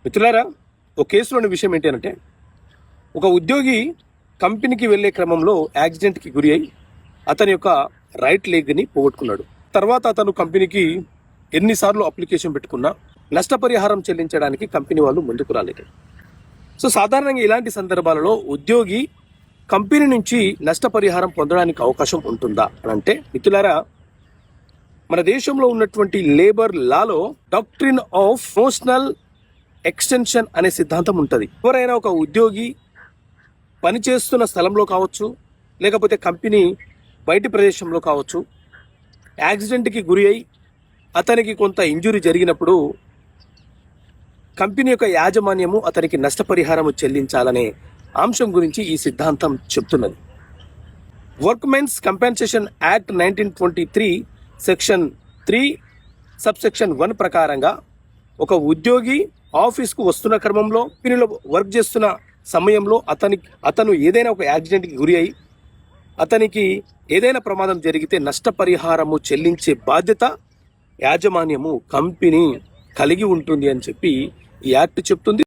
మిత్రులారా, ఒక కేసులోని విషయం ఏంటంటే ఒక ఉద్యోగి కంపెనీకి వెళ్లే క్రమంలో యాక్సిడెంట్కి గురి అయి అతని యొక్క రైట్ లెగ్ని పోగొట్టుకున్నాడు. తర్వాత అతను కంపెనీకి ఎన్నిసార్లు అప్లికేషన్ పెట్టుకున్నా నష్టపరిహారం చెల్లించడానికి కంపెనీ వాళ్ళు ముందుకు రాలేదు. సో సాధారణంగా ఇలాంటి సందర్భాలలో ఉద్యోగి కంపెనీ నుంచి నష్టపరిహారం పొందడానికి అవకాశం ఉంటుందా అని అంటే, మిత్రులారా, మన దేశంలో ఉన్నటువంటి labour Lalo doctrine of promotional extension అనే సిద్ధాంతం ఉంటుంది. ఎవరైనా ఒక ఉద్యోగి పనిచేస్తున్న స్థలంలో కావచ్చు, లేకపోతే కంపెనీ బయటి ప్రదేశంలో కావచ్చు, యాక్సిడెంట్కి గురి అయి అతనికి కొంత ఇంజురీ జరిగినప్పుడు కంపెనీ యొక్క యాజమాన్యము అతనికి నష్టపరిహారం చెల్లించాలనే అంశం గురించి ఈ సిద్ధాంతం చెప్తున్నది. Workmen's compensation act 1923 section 3 subsection 1 ప్రకారంగా ఒక ఉద్యోగి ఆఫీస్కు వస్తున్న క్రమంలో కంపెనీలో వర్క్ చేస్తున్న సమయంలో అతను ఏదైనా ఒక యాక్సిడెంట్కి గురి అయి అతనికి ఏదైనా ప్రమాదం జరిగితే నష్టపరిహారము చెల్లించే బాధ్యత యాజమాన్యము కంపెనీ కలిగి ఉంటుంది అని చెప్పి ఈ యాక్ట్ చెప్తుంది.